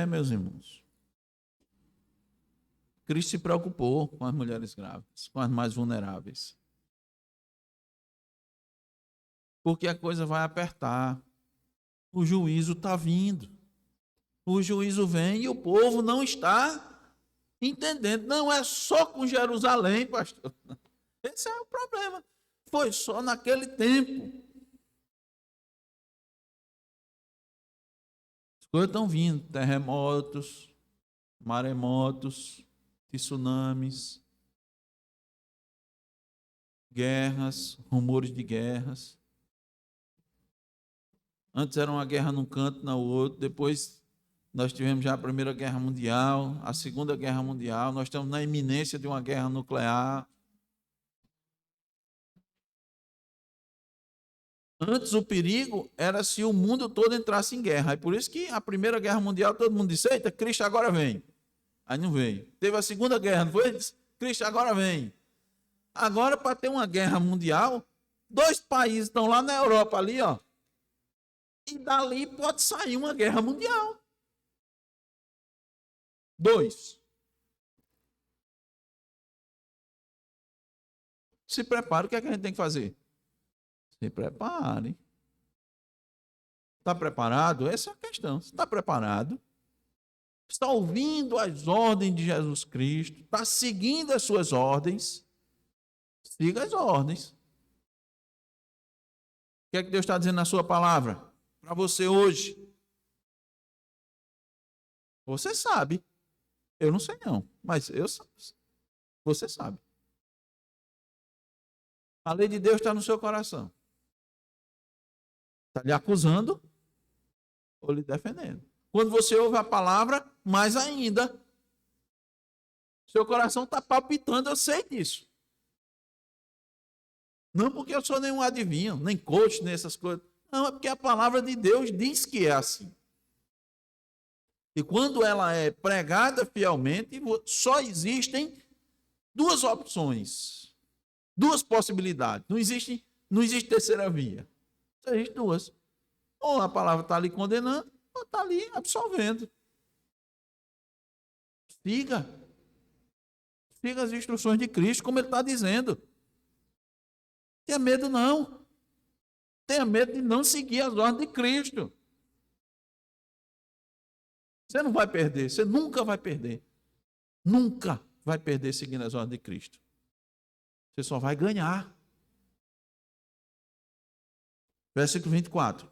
S1: Meus irmãos, Cristo se preocupou com as mulheres grávidas, com as mais vulneráveis. Porque a coisa vai apertar. O juízo está vindo. O juízo vem e o povo não está entendendo. Não é só com Jerusalém, pastor. Esse é o problema. Foi só naquele tempo. As coisas estão vindo. Terremotos, maremotos, tsunamis, guerras, rumores de guerras. Antes era uma guerra num canto, no outro. Depois nós tivemos já a Primeira Guerra Mundial, a Segunda Guerra Mundial. Nós estamos na iminência de uma guerra nuclear. Antes o perigo era se o mundo todo entrasse em guerra. É por isso que a Primeira Guerra Mundial todo mundo disse: eita, Cristo agora vem. Aí não veio. Teve a Segunda Guerra, não foi? Cristo agora vem. Agora, para ter uma guerra mundial, 2 países estão lá na Europa ali, ó. E dali pode sair uma guerra mundial. 2. Se prepare, o que é que a gente tem que fazer? Se prepare. Está preparado? Essa é a questão. Está preparado? Está ouvindo as ordens de Jesus Cristo? Está seguindo as suas ordens? Siga as ordens. O que é que Deus está dizendo na sua palavra? Para você hoje. Você sabe. Eu não sei não, mas você sabe. A lei de Deus está no seu coração. Está lhe acusando ou lhe defendendo. Quando você ouve a palavra, mais ainda. Seu coração está palpitando, eu sei disso. Não porque eu sou nenhum adivinho, nem coach, nem essas coisas. Não, é porque a palavra de Deus diz que é assim. E quando ela é pregada fielmente, só existem 2 opções, 2 possibilidades. Não existe terceira via. Só existe 2. Ou a palavra está ali condenando, ou está ali absolvendo. Siga as instruções de Cristo, como ele está dizendo. Tenha medo não. Tenha medo de não seguir as ordens de Cristo. Você não vai perder, você nunca vai perder. Nunca vai perder seguindo as ordens de Cristo. Você só vai ganhar. Versículo 24.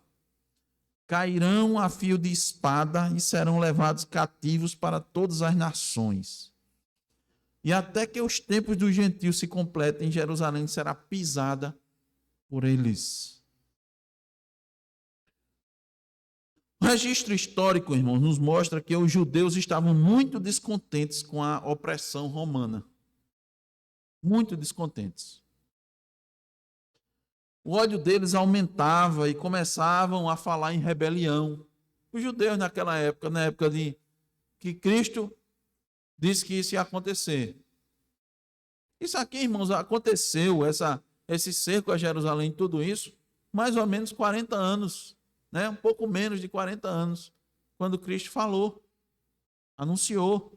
S1: Cairão a fio de espada e serão levados cativos para todas as nações. E até que os tempos dos gentios se completem, Jerusalém será pisada por eles. O registro histórico, irmãos, nos mostra que os judeus estavam muito descontentes com a opressão romana. Muito descontentes. O ódio deles aumentava e começavam a falar em rebelião. Os judeus naquela época, na época de que Cristo disse que isso ia acontecer. Isso aqui, irmãos, aconteceu, esse cerco a Jerusalém, tudo isso, mais ou menos 40 anos. Um pouco menos de 40 anos, quando Cristo falou, anunciou,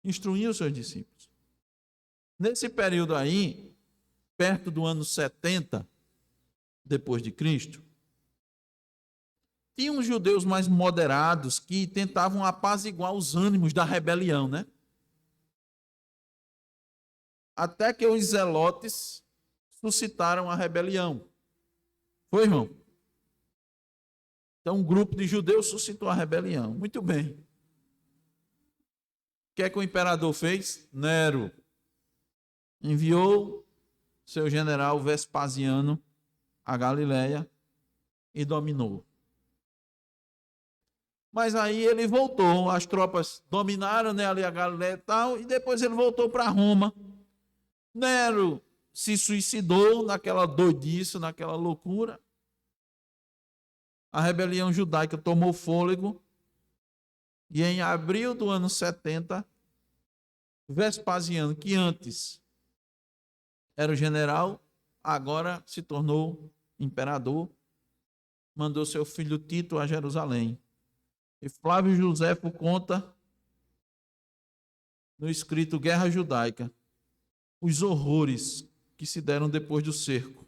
S1: instruiu os seus discípulos. Nesse período aí, perto do ano 70, depois de Cristo, tinha uns judeus mais moderados que tentavam apaziguar os ânimos da rebelião, né? Até que os zelotes suscitaram a rebelião. Foi, irmão? Então, um grupo de judeus suscitou a rebelião. Muito bem. O que é que o imperador fez? Nero enviou seu general Vespasiano a Galileia e dominou. Mas aí ele voltou, as tropas dominaram, ali a Galileia e tal, e depois ele voltou para Roma. Nero se suicidou naquela doidice, naquela loucura. A rebelião judaica tomou fôlego e em abril do ano 70, Vespasiano, que antes era o general, agora se tornou imperador, mandou seu filho Tito a Jerusalém E Flávio Josefo conta, no escrito Guerra Judaica, os horrores que se deram depois do cerco,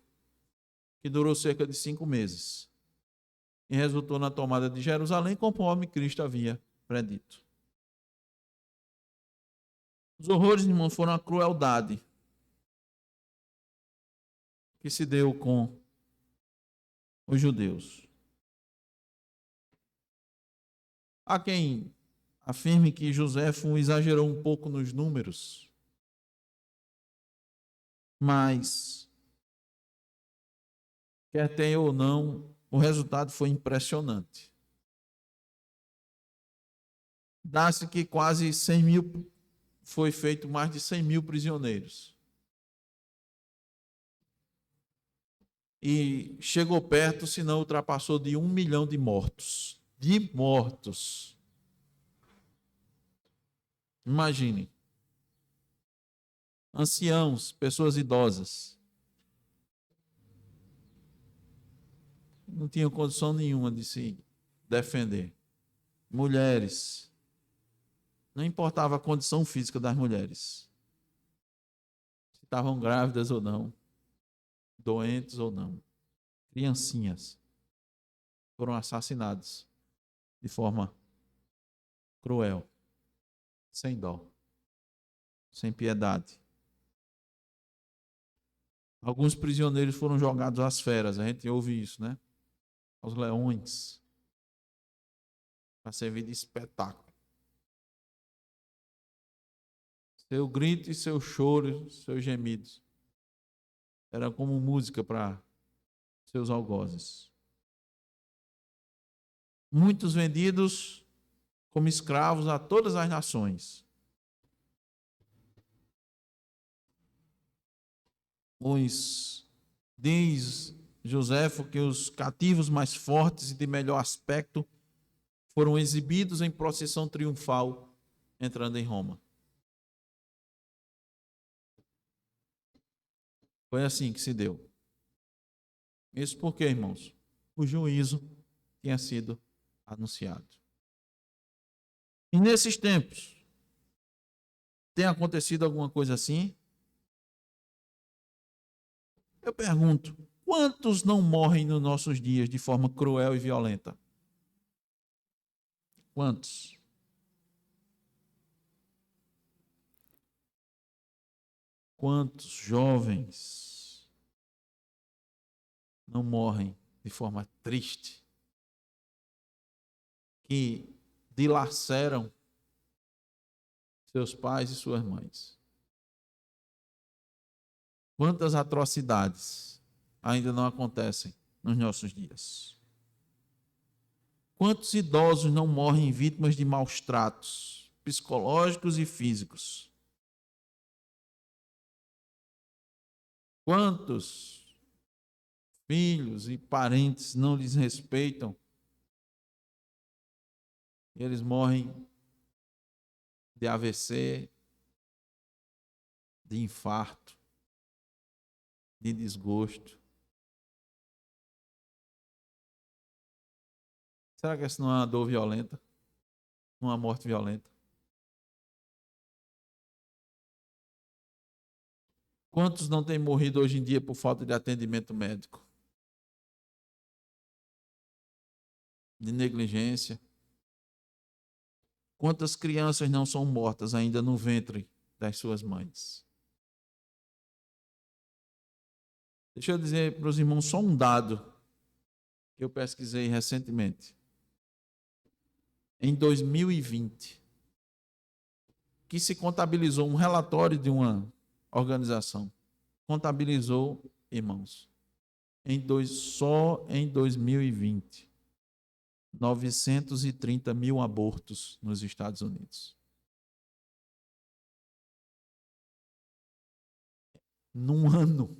S1: que durou cerca de 5 meses, e resultou na tomada de Jerusalém, conforme Cristo havia predito. Os horrores, irmãos, foram a crueldade que se deu com os judeus. Há quem afirme que Joséfo exagerou um pouco nos números, mas, quer tenha ou não, o resultado foi impressionante. Dá-se que quase 100 mil, foi feito mais de 100 mil prisioneiros. E chegou perto, se não ultrapassou de 1 milhão de mortos. De mortos. Imagine. Anciãos, pessoas idosas. Não tinham condição nenhuma de se defender. Mulheres. Não importava a condição física das mulheres. Se estavam grávidas ou não. Doentes ou não. Criancinhas foram assassinadas de forma cruel, sem dó, sem piedade. Alguns prisioneiros foram jogados às feras, a gente ouve isso, né? Aos leões, para servir de espetáculo. Seu grito e seu choro, seus gemidos, era como música para seus algozes. Muitos vendidos como escravos a todas as nações. Diz Joséfo que os cativos mais fortes e de melhor aspecto foram exibidos em procissão triunfal entrando em Roma. Foi assim que se deu. Isso porque, irmãos, o juízo tinha sido anunciado. E nesses tempos, tem acontecido alguma coisa assim? Eu pergunto, quantos não morrem nos nossos dias de forma cruel e violenta? Quantos? Quantos jovens não morrem de forma triste, que dilaceram seus pais e suas mães? Quantas atrocidades ainda não acontecem nos nossos dias? Quantos idosos não morrem vítimas de maus tratos psicológicos e físicos? Quantos filhos e parentes não lhes respeitam e eles morrem de AVC, de infarto, de desgosto? Será que essa não é uma dor violenta? Uma morte violenta? Quantos não têm morrido hoje em dia por falta de atendimento médico? De negligência? Quantas crianças não são mortas ainda no ventre das suas mães? Deixa eu dizer para os irmãos só um dado que eu pesquisei recentemente. Em 2020, que se contabilizou um relatório de uma organização, contabilizou, irmãos, só em 2020, 930 mil abortos nos Estados Unidos. Num ano.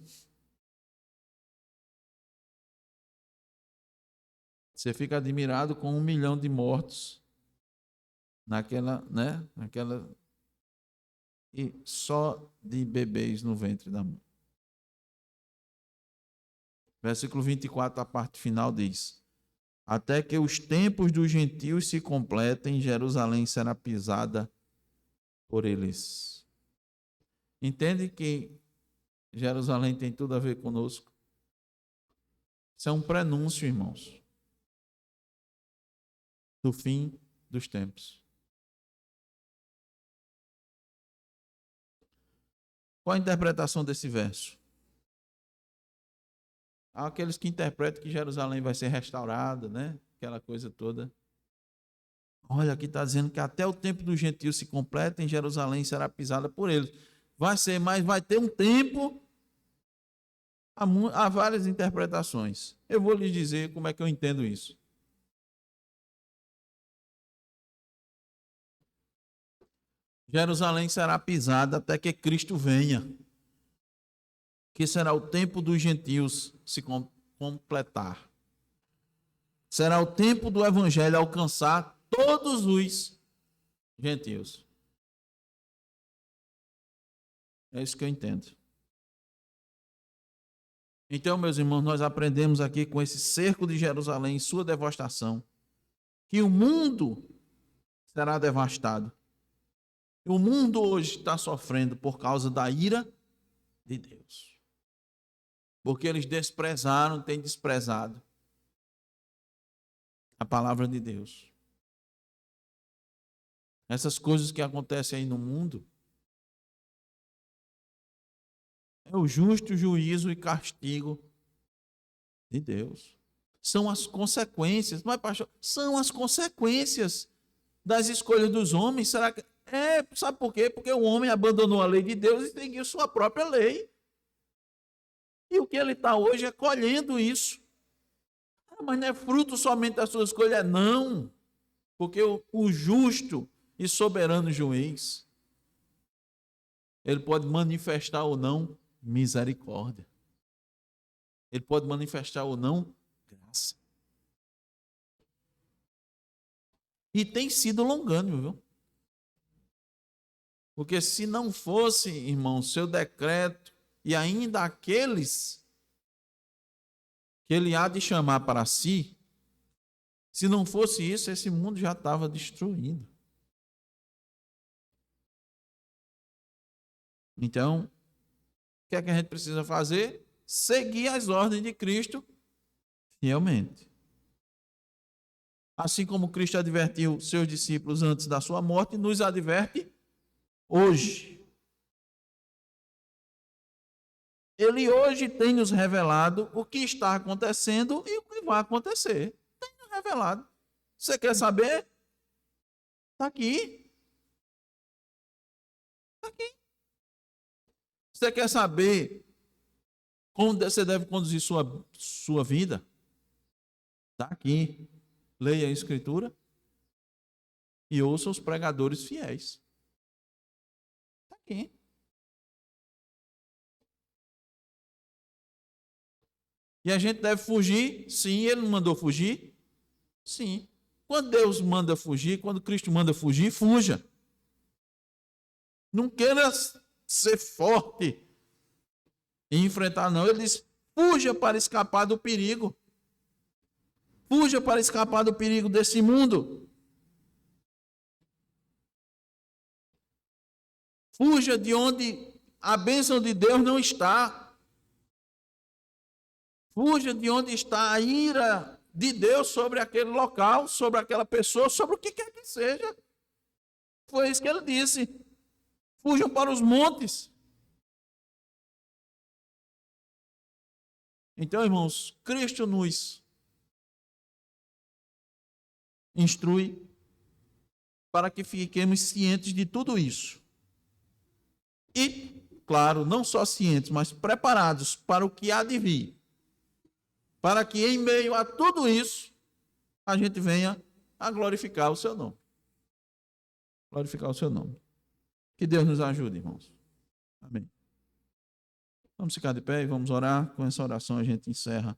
S1: Você fica admirado com 1 milhão de mortos naquela, e só de bebês no ventre da mãe. Versículo 24, a parte final diz: até que os tempos dos gentios se completem, Jerusalém será pisada por eles. Entende que Jerusalém tem tudo a ver conosco? Isso é um prenúncio, irmãos, do fim dos tempos. Qual a interpretação desse verso? Há aqueles que interpretam que Jerusalém vai ser restaurada, né? Aquela coisa toda. Olha, aqui está dizendo que até o tempo dos gentios se completa, em Jerusalém será pisada por eles. Vai ser, mas vai ter um tempo. Há várias interpretações. Eu vou lhes dizer como é que eu entendo isso. Jerusalém será pisada até que Cristo venha, que será o tempo dos gentios se completar. Será o tempo do evangelho alcançar todos os gentios. É isso que eu entendo. Então, meus irmãos, nós aprendemos aqui com esse cerco de Jerusalém, sua devastação, que o mundo será devastado. O mundo hoje está sofrendo por causa da ira de Deus. Porque eles desprezaram, têm desprezado a palavra de Deus. Essas coisas que acontecem aí no mundo é o justo juízo e castigo de Deus. São as consequências, mas pastor, são as consequências das escolhas dos homens. Será que sabe por quê? Porque o homem abandonou a lei de Deus e seguiu sua própria lei. E o que ele está hoje é colhendo isso. Mas não é fruto somente da sua escolha, não. Porque o justo e soberano juiz, ele pode manifestar ou não misericórdia. Ele pode manifestar ou não graça. E tem sido longânimo, viu? Porque se não fosse, irmão, seu decreto e ainda aqueles que ele há de chamar para si, se não fosse isso, esse mundo já estava destruído. Então, o que é que a gente precisa fazer? Seguir as ordens de Cristo fielmente. Assim como Cristo advertiu seus discípulos antes da sua morte, nos adverte hoje. Ele hoje tem nos revelado o que está acontecendo e o que vai acontecer. Tem nos revelado. Você quer saber? Está aqui. Está aqui. Você quer saber como você deve conduzir sua vida? Está aqui. Leia a Escritura e ouça os pregadores fiéis. Está aqui. E a gente deve fugir? Sim. Ele não mandou fugir? Sim. Quando Deus manda fugir, quando Cristo manda fugir, fuja. Não queira ser forte e enfrentar, não. Ele diz, fuja para escapar do perigo. Fuja para escapar do perigo desse mundo. Fuja de onde a bênção de Deus não está. Fuja de onde está a ira de Deus sobre aquele local, sobre aquela pessoa, sobre o que quer que seja. Foi isso que ele disse. Fujam para os montes. Então, irmãos, Cristo nos instrui para que fiquemos cientes de tudo isso. E, claro, não só cientes, mas preparados para o que há de vir. Para que em meio a tudo isso, a gente venha a glorificar o seu nome. Glorificar o seu nome. Que Deus nos ajude, irmãos. Amém. Vamos ficar de pé e vamos orar. Com essa oração a gente encerra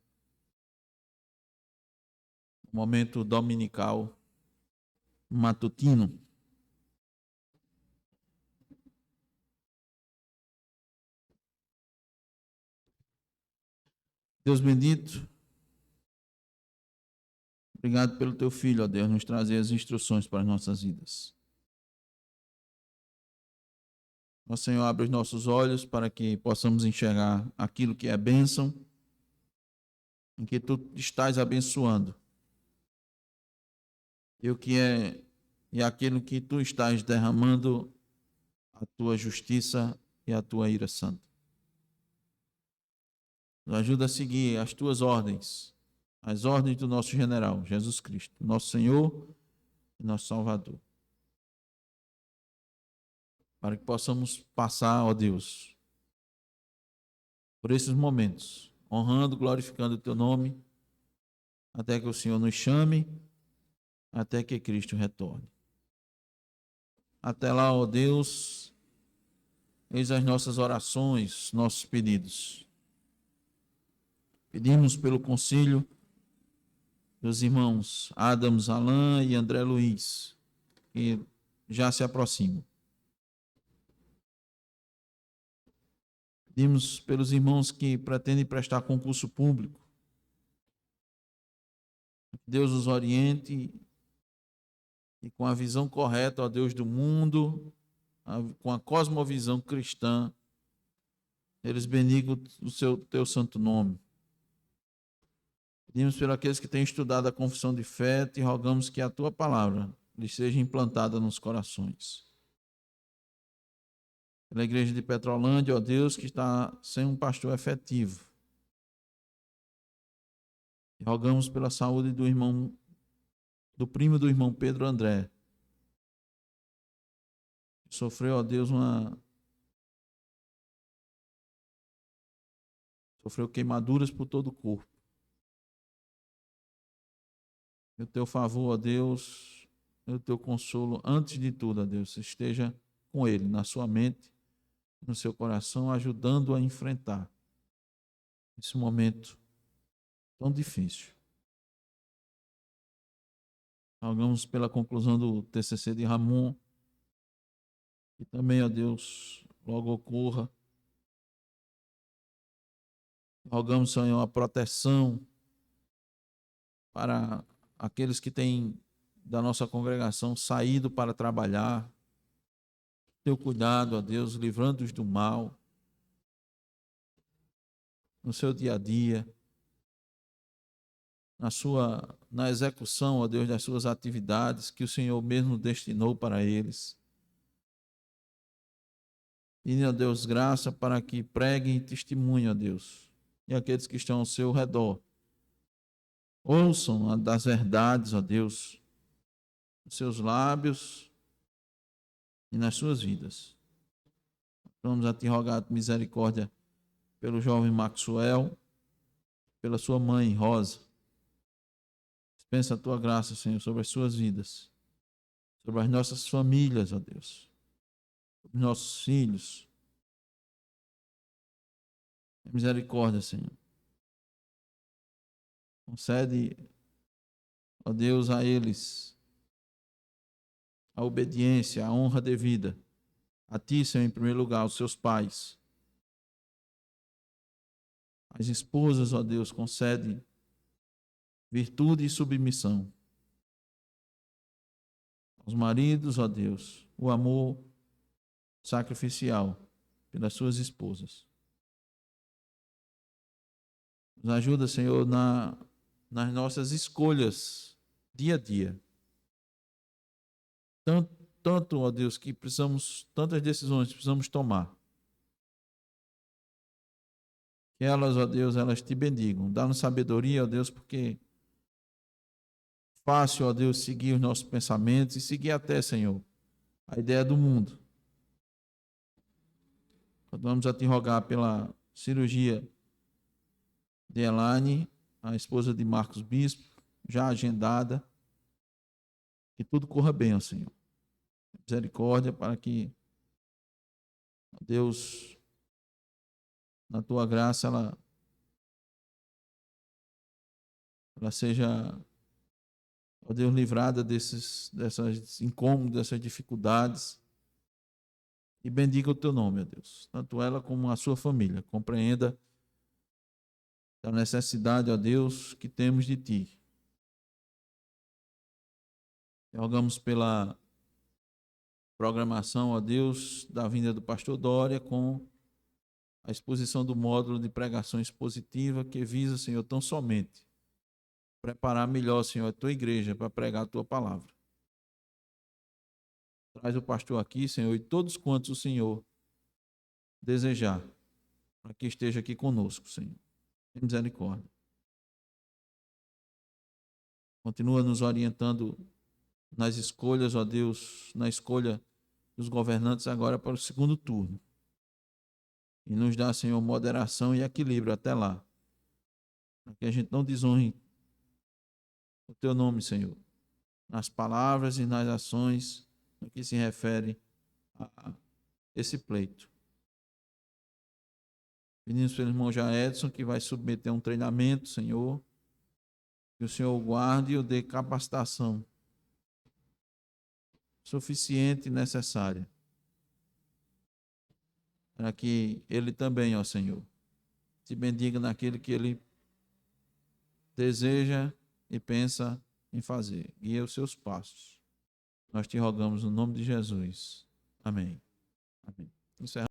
S1: o momento dominical matutino. Deus bendito, Obrigado pelo teu filho, ó Deus, nos trazer as instruções para as nossas vidas. Ó Senhor, abre os nossos olhos para que possamos enxergar aquilo que é bênção, em que tu estás abençoando, e o que é e aquilo que tu estás derramando a tua justiça e a tua ira santa. Nos ajuda a seguir as tuas ordens, as ordens do nosso general, Jesus Cristo, nosso Senhor e nosso Salvador. Para que possamos passar, ó Deus, por esses momentos, honrando, glorificando o teu nome, até que o Senhor nos chame, até que Cristo retorne. Até lá, ó Deus, eis as nossas orações, nossos pedidos. Pedimos pelo concílio dos irmãos Adams, Alain e André Luiz, que já se aproximam. Pedimos pelos irmãos que pretendem prestar concurso público. Que Deus os oriente e com a visão correta, ó Deus do mundo, com a cosmovisão cristã, eles benigam o teu santo nome. Pedimos por aqueles que têm estudado a confissão de fé e rogamos que a tua palavra lhes seja implantada nos corações. Pela igreja de Petrolândia, ó Deus, que está sem um pastor efetivo. E rogamos pela saúde do irmão, do primo do irmão Pedro André, que sofreu, ó Deus, sofreu queimaduras por todo o corpo. E o teu favor, ó Deus, e o teu consolo, antes de tudo, ó Deus, esteja com ele, na sua mente, no seu coração, ajudando a enfrentar esse momento tão difícil. Rogamos pela conclusão do TCC de Ramon, que também, ó Deus, logo ocorra. Rogamos, Senhor, a proteção para aqueles que têm da nossa congregação saído para trabalhar. Teu cuidado, ó Deus, livrando-os do mal no seu dia a dia, na execução, ó Deus, das suas atividades que o Senhor mesmo destinou para eles. E, ó Deus, graça para que preguem testemunho, ó Deus, e aqueles que estão ao seu redor ouçam das verdades, ó Deus, nos seus lábios e nas suas vidas. Vamos a te rogar misericórdia pelo jovem Maxwell, pela sua mãe, Rosa. Dispensa a tua graça, Senhor, sobre as suas vidas, sobre as nossas famílias, ó Deus, sobre os nossos filhos. Misericórdia, Senhor. Concede, ó Deus, a eles a obediência, a honra devida. A ti, Senhor, em primeiro lugar, aos seus pais. As esposas, ó Deus, concede virtude e submissão. Aos maridos, ó Deus, o amor sacrificial pelas suas esposas. Nos ajuda, Senhor, nas nossas escolhas dia a dia. Tanto, ó Deus, que tantas decisões precisamos tomar. Que elas, ó Deus, elas te bendigam. Dá-nos sabedoria, ó Deus, porque fácil, ó Deus, seguir os nossos pensamentos e seguir até, Senhor, a ideia do mundo. Vamos a te rogar pela cirurgia de Elaine, a esposa de Marcos Bispo, já agendada. Que tudo corra bem, ó Senhor. Misericórdia para que, ó Deus, na tua graça, ela seja, ó Deus, livrada dessas incômodos, dessas dificuldades. E bendiga o teu nome, ó Deus. Tanto ela como a sua família. Compreenda a necessidade, ó Deus, que temos de ti. Rogamos pela programação, ó Deus, da vinda do pastor Dória com a exposição do módulo de pregação expositiva que visa, Senhor, tão somente preparar melhor, Senhor, a tua igreja para pregar a tua palavra. Traz o pastor aqui, Senhor, e todos quantos o Senhor desejar, para que esteja aqui conosco, Senhor. Tem misericórdia. Continua nos orientando nas escolhas, ó Deus, na escolha dos governantes agora para o segundo turno. E nos dá, Senhor, moderação e equilíbrio até lá. Para que a gente não desonre o teu nome, Senhor, nas palavras e nas ações no que se refere a esse pleito. Pedimos pelo irmão Edson, que vai submeter a um treinamento, Senhor, que o Senhor o guarde e o dê capacitação suficiente e necessária, para que ele também, ó Senhor, se bendiga naquilo que ele deseja e pensa em fazer. Guia os seus passos. Nós te rogamos no nome de Jesus. Amém. Amém. Encerra.